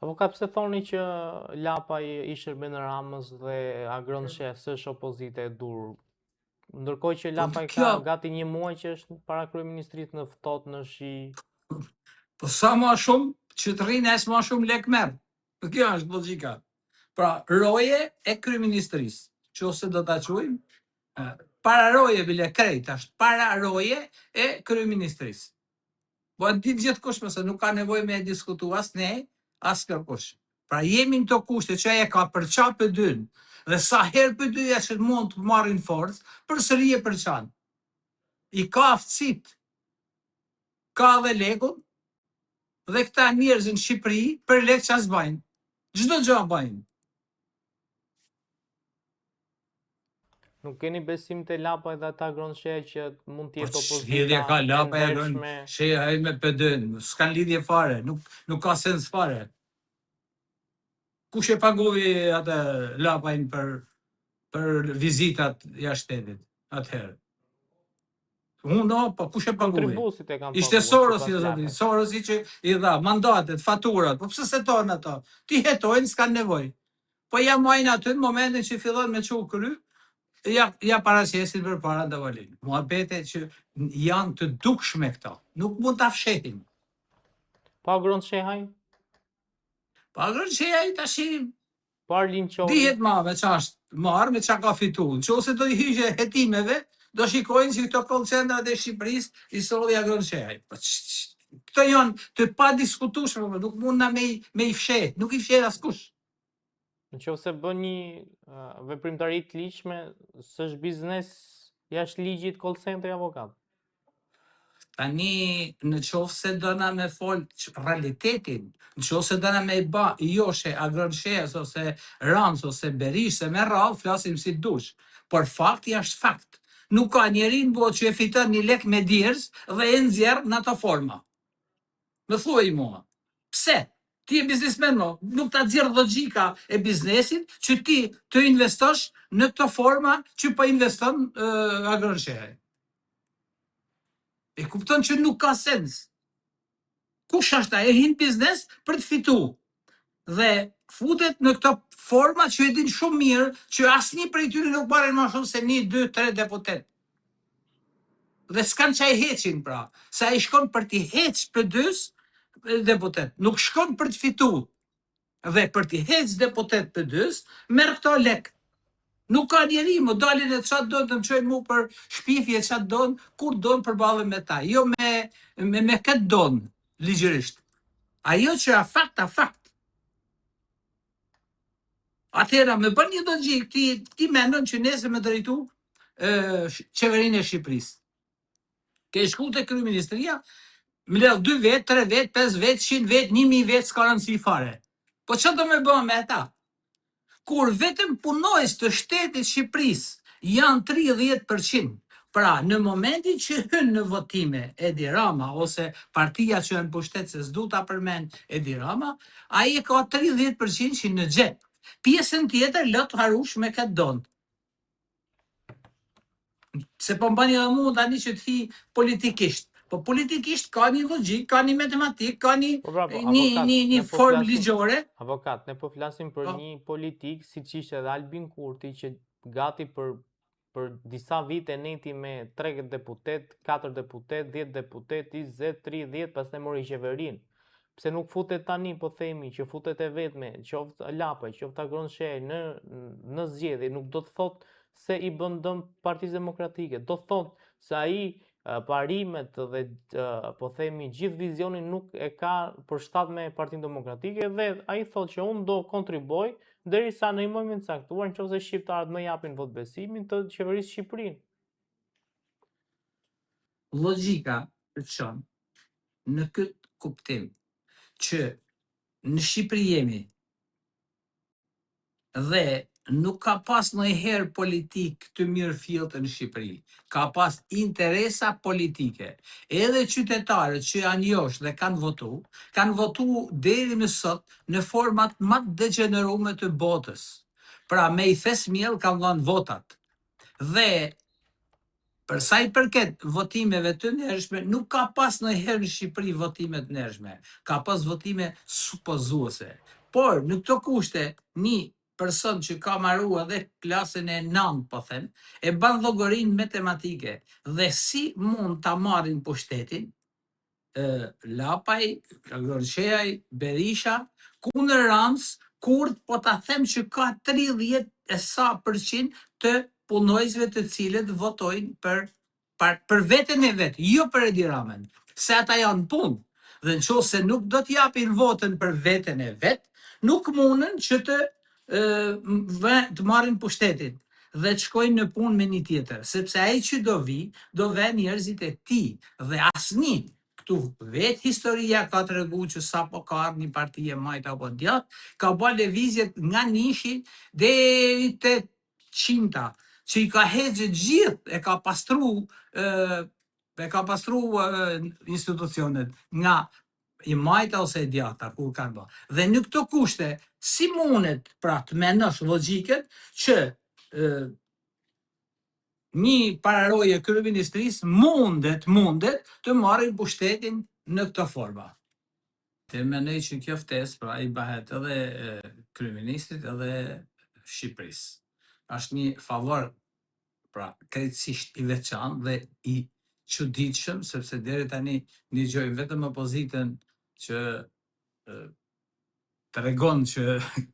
Avokat, pse thoni që Lapa i shërben Ramës dhe agron sheh s'është opozite e dur? Ndërkohë që Po Lapa ka kjo, gati një muaj që është para kryeministrisë në ftohtë në shi. po sa më shumë që të rrinë as më shumë lek merr. Kjo është logjika. Pra, roje e kryeministrisë, nëse do ta quajmë, para roje bile krejt, është para roje e kryeministrisë. Po e di gjithkush mëse nuk ka nevojë me e diskutu as ne, as kërkush. Pra jemi në të kushte që ajo ka përqa për dyn, dhe sa herë për dyja që mund të marrin forcë, përsëri e përçan. I ka aftësit, ka dhe lekun, dhe këta njerëz në Shqipëri për lek që as bajnë. Çdo gjë bajnë. Nuk keni besim te Lapa dhe ata agron sheh që mund të Po jetë lidhje opozita ka e Lapa e gën, ndershme. sheja ai me PD-n, s'kan lidhje fare, nuk ka sens fare. Kush e pagoi atë Lapajn për vizitat jashtë shtetit atëherë? Unë, po kush e pagoi? Kontribusit e kanë Ishte paguar Sorosi, sipas zoti, Lapës. Sorosi që i dha mandatet, faturat, po pse se tonë ato? Ti hetojnë, s'kan nevojë. Po ja mojnë aty në momentin që fillon me çu kry, ja paraqesin përpara Ndavalin. Muhabete që janë të dukshme këto. Nuk mund ta fshehin. Po agron shehaj? Po agron që ai tash Po Arlin Qoli? dihet ma me ç'është marr, me ç'a ka fituar. Nëse do i hyjë hetimeve, do shikojnë që këto call centrat e Shqipërisë i solli agron shehaj. Po këto janë të pa diskutueshme, nuk mund na me i fsheh, nuk i fsheh askush. Nëse bën një veprimtari të ligjshme, s'është biznes jashtë ligjit call center avokat. Tani, në qofë se dëna me folë realitetin, në qofë se dëna me i ba joshe agron shehes ose Rams ose Berisha me rrallë, flasim si dush. Por fakti është fakt. Nuk ka njeri në botë që e fiton një lek me dirës dhe e nxjerr në ato forma. Më thuaj mua. Pse? Ti je biznesmen, nuk ta nxjerr logjika e biznesit që ti të investosh në këto forma që po investon agron shehe. E kupton që nuk ka sens. Kush është ai? E hin biznes për të fituar. Dhe futet në këto forma që e din shumë mirë që asnjë prej tyre nuk marrin më shumë se 1, 2, 3 deputet. Dhe s'kan çaj heqin pra, se ai shkon për t'i heq PD-s deputet, nuk shkon për të fituar. Dhe për t'i heq deputet PD-s merr këto lek. Nuk ka njeri, më dalin e çfarë do të më çojnë mu për shpifje, çfarë don, kur don përballen me ta, jo me këtë don ligjërisht. Ajo që a fakt. Atëherë me bën një logjik, ti mendon që nesër me drejtu qeverinë e Shqipërisë. Ke shku te kryeministria, më lë 2 vet, 3 vet, 5 vet, 100 vet, 1000 vet, s'ka rëndësi fare. Po çfarë do më bën me ata? Kur vetëm punojës të shtetit Shqipërisë janë 30%. Pra, në momentin që hyn në votime Edi Rama ose partia që janë pushtet se s'du ta përmend Edi Rama, ai e ka 30% që në xhep. Pjesën tjetër lot harush me këtë don. Se po mbani edhe mua tani që të hi politikisht. Po politikisht ka një logjik, ka një matematik, ka një formë ligjore. Avokat, ne po flasim për një politik siç ishte edhe Albin Kurti që gati për disa vite neti me 3 deputet, 4 deputet, 10 deputet, 20, 30, pastaj mori qeverinë. Pse nuk futet tani, po themi, që futet e vetme, qoftë Lapaj, qoftë agron shehaj në zgjedhje, nuk do të thotë se i bën dëm Partisë Demokratike, do të thotë se ai parimet dhe po themi gjithë vizionin nuk e ka përshtat me Partinë Demokratike dhe ai thotë që unë do kontriboj derisa në një moment caktuar nëse shqiptarët më japin vot besimin të qeverisë Shqipërinë. Logjika çon në këtë kuptim që në Shqipëri jemi dhe nuk ka pas ndonjëherë politik të mirë filltë në Shqipëri. Ka pas interesa politike. Edhe qytetarët që janë josh dhe kanë votu deri në sot në format më të degeneruar të botës. Pra me i thes miell kanë dhënë votat. Dhe Për sa i përket votimeve të ndershme, nuk ka pas ndonjëherë në Shqipëri votime të ndershme. Ka pas votime supozuese. Por në këto kushte, një person që ka marru edhe klasën e 9, po them, e ban llogarinë matematike dhe si mund ta marrin pushtetin Lapaj, Gorçeaj, Berisha, kundër Ramës, kur po ta them që ka 30 e sa përqind të punojësve të cilët votojnë për veten e vet, jo për Edi Ramën, se ata janë punë. Dhe nëse nuk do t'japin votën për veten e vet, nuk mundën që të marrin pushtetin dhe të shkojnë në punë me një tjetër, sepse ai që do ve njerëzit e tij dhe asnjë këtu vetë historia ka të regu që sa po ka ardhur një parti e majtë apo djathtë, ka bërë lëvizjet nga nishi deri te qinta, që i ka hexhë gjithë, e ka pastru institucionet nga i majta ose e djathta kur kanë bërë. Dhe në këto kushte, si mundet pra të mendosh logjikën që një pararoje kryeministrisë mundet të marrë pushtetin në këtë forma. Të mendoj që kjo ftesë pra i bëhet edhe kryeministrit edhe Shqipërisë. Është një favor pra krejtësisht i veçantë dhe i çuditshëm, sepse deri tani dëgjoj vetëm opozitën që tregon që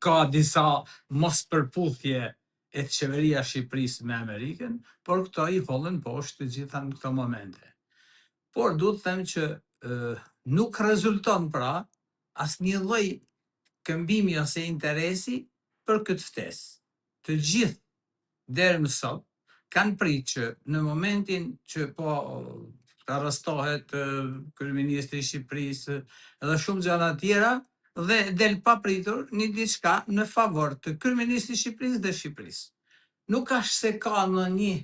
ka disa mos përputhje e qeveria Shqipërisë me Amerikën, por këto i hollën poshtë të gjitha në këto momente. Por duhet të them që nuk rezulton pra asnjë lloj këmbimi ose interesi për këtë ftesë. Të gjithë deri më sot kanë pritë që në momentin që po arrestohet kryeministri i Shqipërisë dhe shumë gjëra tjera, dhe del papritur një diçka në favor të kryeministrit të Shqipërisë dhe Shqipërisë. Nuk është se ka ndonjë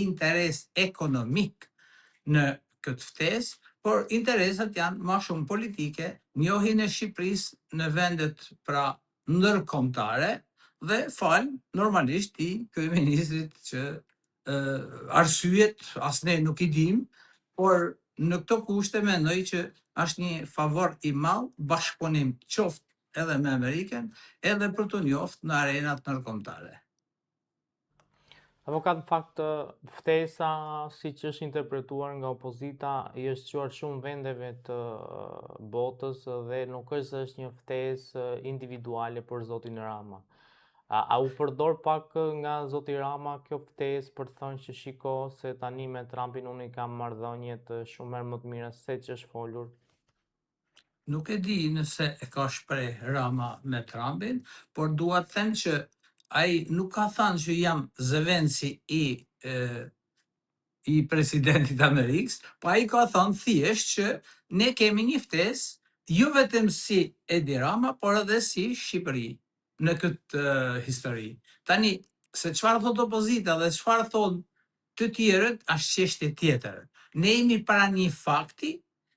interes ekonomik në këtë ftesë, por interesat janë më shumë politike, njohjen e Shqipërisë në vendet pra ndërkombëtare dhe fal normalisht i kryeministrit që arsyet as ne nuk i dim, por në këto kushte mendoj që është një favor i madh bashkëpunim qoftë edhe me Amerikën, edhe për të njoftë në arenat ndërkombëtare. Avokat, në fakt, ftesa, siç është interpretuar nga opozita, i është quar shumë vendeve të botës dhe nuk është se është një ftesë individuale për zotin Rama. A u përdor pak nga zoti Rama kjo ftesë për të thënë që shiko se tani me Trumpin unë i kam marrëdhëniet shumë herë më të mira se që është folur? Nuk e di nëse e ka shpreh Rama me Trumpin, por dua të them që ai nuk ka thënë që jam zëvendësi i presidentit Amerikës, po ai ka thënë thjesht që ne kemi një ftesë jo vetëm si Edi Rama, por edhe si Shqipëri në këtë histori. Tani, se çfarë thot opozita dhe çfarë thon të tjerët, është çështje tjetër. Ne jemi para një fakti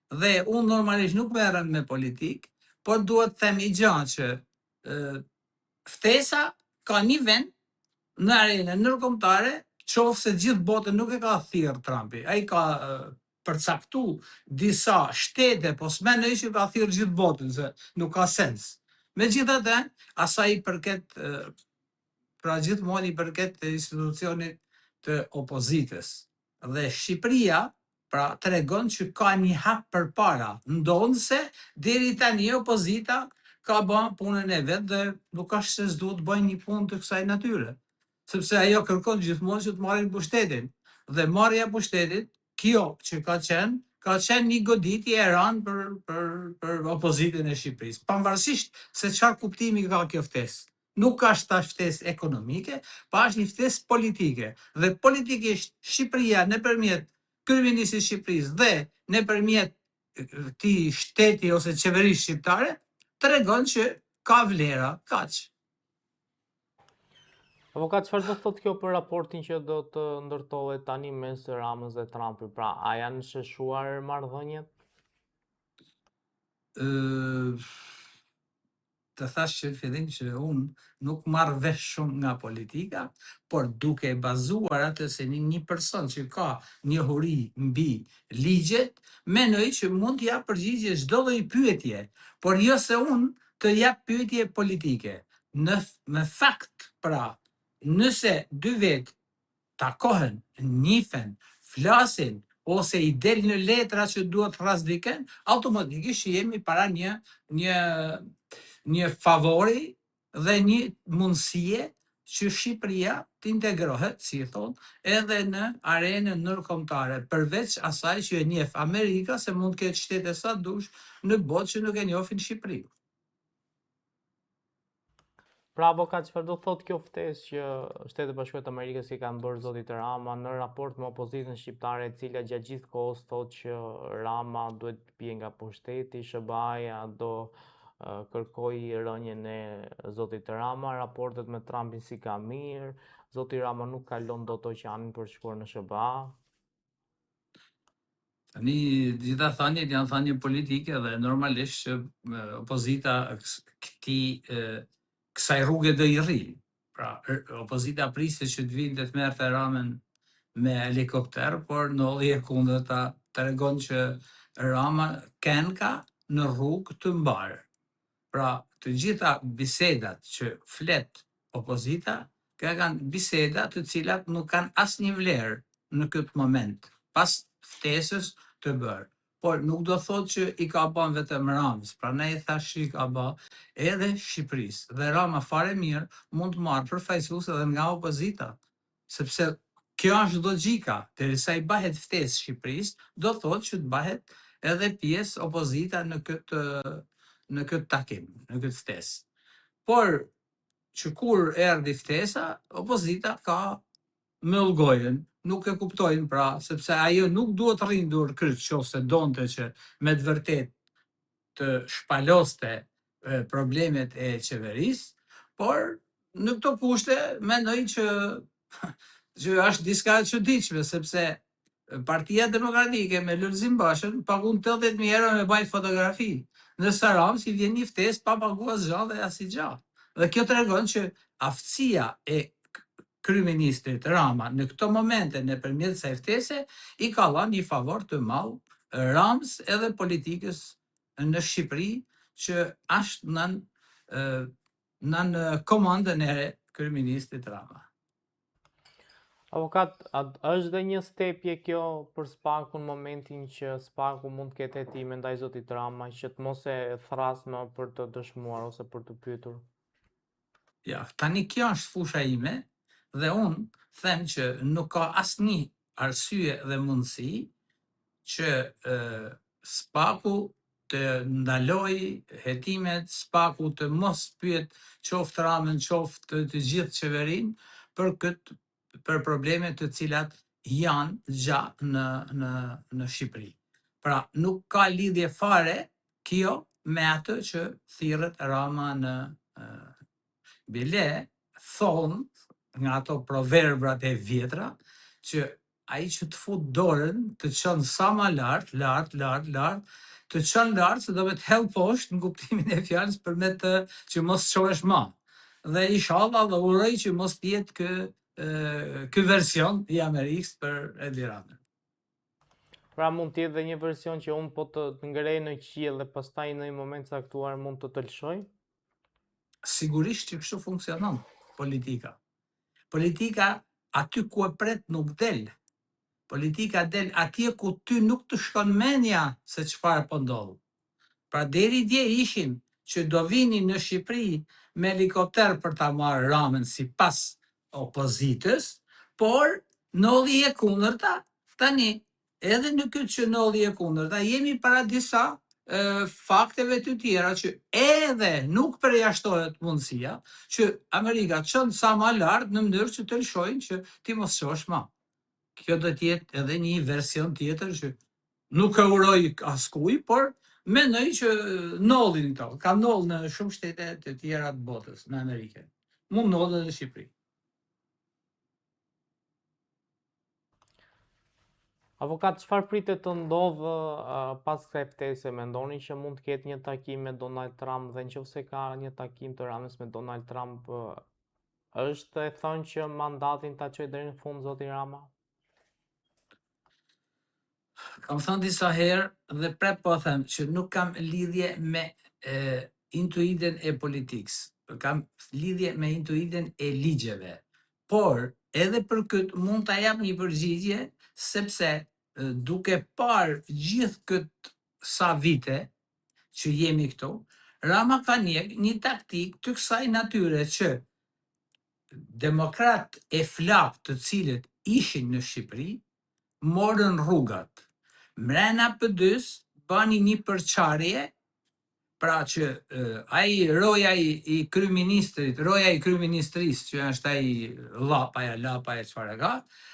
dhe unë normalisht nuk merrem me politikë, por duhet të them i gjatë që ftesa ka një vend në arenën ndërkombëtare, qoftë se gjithë botën nuk e ka thirrë Trumpi. Ai ka përcaktu disa shtete, po s'mendoj që ka thirrë gjithë botën, se nuk ka sens. Megjithatë, asaj i përket pra gjithmonë i përket institucionit të opozitës. Dhe Shqipëria pra tregon që ka një hap përpara, ndonse deri tani opozita ka bën punën e vet dhe nuk ka se s'duhet të bëjë një punë të kësaj natyre. Sepse ajo kërkon gjithmonë që të marrin pushtetin. Dhe marrja e pushtetit, kjo që ka qenë një goditje e rëndë për opozitën e Shqipërisë, pavarësisht se çfarë kuptimi ka kjo ftesë. Nuk është tash ftesë ekonomike, pa është një ftesë politike. Dhe politikisht Shqipëria nëpërmjet kryeministrit të Shqipërisë dhe nëpërmjet këtij shteti ose qeverisë shqiptare tregon që ka vlera, kaq. Avokat, çfarë do thotë kjo për raportin që do të ndërtohet tani mes Ramës dhe Trumpit? Pra, a janë sheshuar marrëdhëniet? të thash që në fillim që unë nuk marr vesh shumë nga politika, por duke e bazuar atë se një person që ka njohuri mbi ligjet, mendoj që mund t'jap përgjigje çdo lloj pyetje, por jo se unë të jap pyetje politike. Me fakt, pra, nëse dy vetë takohen, njifen, flasin, ose i del në letra që duhet rrasdiken, automatikisht jemi para një favori dhe një mundësie që Shqipëria të integrohet, si e thonë, edhe në arenën ndërkombëtare, përveç asaj që e njeh Amerika se mund të ketë shtete sa dush në botë që nuk e njohin Shqipërinë. Pra avokat, çfarë do thotë kjo ftesë që Shtetet e Bashkuara të Amerikës i kanë bërë zotit Rama në raport me opozitën shqiptare, e cila gjatë gjithë kohës thotë që Rama duhet të bie nga pushteti, SBA-ja do kërkoj rënien e zotit Rama, raportet me Trumpin si ka mirë, zoti Rama nuk kalon dot oqeanin për të shkuar në SBA. Tani gjitha thanjet janë thanje politike dhe normalisht që opozita kësaj rrugë do i rri. Pra, opozita priste që të vinë të merrte Ramën me helikopter, por nolli e kundërta tregon që Rama ka në rrugë të mbarë. Pra, të gjitha bisedat që flet opozita, kanë biseda të cilat nuk kanë asnjë vlerë në këtë moment, pas ftesës të bërë. Por nuk do thotë që i ka bën vetëm Ramës, prandaj e thash që i ka bë edhe Shqipërisë. Dhe Rama fare mirë mund të marrë përfaqësues edhe nga opozita, sepse kjo është logjika, derisa i bëhet ftesë Shqipërisë, do thotë që të bëhet edhe pjesë opozita në këtë takim, në këtë ftesë. Por që kur erdhi ftesa, opozita ka mëll gojën, nuk e kuptojnë, pra, sepse ajo nuk duhet rrinë dur kryq nëse donte që me të vërtet të shpaloste problemet e qeverisë, por në këto kushte mendoj që është diçka e çuditshme, sepse Partia Demokratike me Lulzim Bashën pagun 80.000 euro me bajt fotografi. Në Saram si vjen një ftesë pa paguar asgjë dhe asgjë. Dhe kjo tregon që aftësia e kryeministrit Rama në këto momente nëpërmjet kësaj ftese i ka dhënë një favor të madh Ramës edhe politikës në Shqipëri që është nën komandën e kryeministrit Rama. Avokat, është dhe një stepje kjo për SPAK-un në momentin që SPAK-u mund të ketë hetime ndaj zotit Rama, që të mos e thrasë për të dëshmuar ose për të pyetur? Ja, tani kjo është fusha ime dhe unë them që nuk ka asnjë arsye dhe mundësi që SPAK-u të ndaloj hetimet, SPAK-u të mos pyet qoftë Ramën, qoftë të gjithë qeverinë për problemet të cilat janë gjatë në Shqipëri. Pra, nuk ka lidhje fare kjo me atë që thirret Rama në bile, thonë nga ato proverbrat e vjetra, që ai që të fut dorën të çon sa më lart, të çon lart se do të hell poshtë në kuptimin e fjalës përmet të që mos çohesh më. Dhe inshallah dhe uroj që mos të jetë ky version i Amerikës për Edi Ramën. Pra mund të jetë dhe një version që unë po të ngrej në qiell dhe pastaj në një moment caktuar mund të lëshoj? Sigurisht që kështu funksionon politika. Politika aty ku e pret nuk del. Politika del atje ku ty nuk të shkon mendja se çfarë po ndodh. Pra deri dje ishim që do vinin në Shqipëri me helikopter për ta marrë Ramën sipas opozitës, por nolli e kundërta. Tani, edhe në këtë që nolli e kundërta, jemi para disa fakteve të tjera që edhe nuk përjashtohet mundësia që Amerika çon sa më lart në mënyrë që të lëshojnë që ti mos çosh më. Kjo do të jetë edhe një version tjetër që nuk e uroj askuj, por mendoj që nollin këto. Ka noll në shumë shtete të tjera të botës, në Amerikë. Mund noll edhe në Shqipëri. Avokat, çfarë pritet të ndodhë pas kësaj ftese? Mendoni që mund të ketë një takim me Donald Trump dhe nëse ka një takim të Ramës me Donald Trump, është e thënë që mandatin ta çojë deri në fund zoti Rama? Kam thënë disa herë dhe prap po them që nuk kam lidhje me intuitën e politikës, kam lidhje me intuitën e ligjeve. Por edhe për këtë mund ta jap një përgjigje sepse duke parë gjithë këtë sa vite që jemi këtu, Rama ka një taktik të kësaj natyre që demokrat e flak të cilët ishin në Shqipëri morën rrugat. Mrena PD-s bani një përçarje, pra që roja i kryeministrit, roja i kryeministrisë, që është ai Llapa çfarë ka,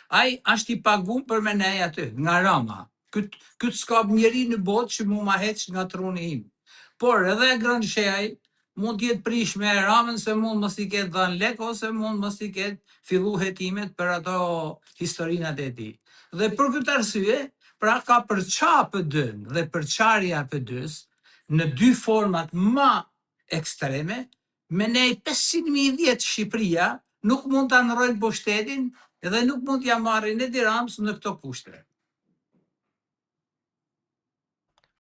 ai është i paguar për me nej aty, nga Rama. Këtë s'ka njeri në botë që mu ma heq nga truni im. Por edhe Grënshej mund t'jetë prish me Ramën se mund mos i ketë dhënë lek ose mund mos i ketë fillu hetimet për ato historinat e tij. Dhe për këtë arsye, pra ka përça PD-n dhe përçarja PD-s në dy format më ekstreme, me nej 500.000 vjetë Shqipëria nuk mund të anërojnë pushtetin edhe nuk mund t'ja marrin e Ramës në këto kushte.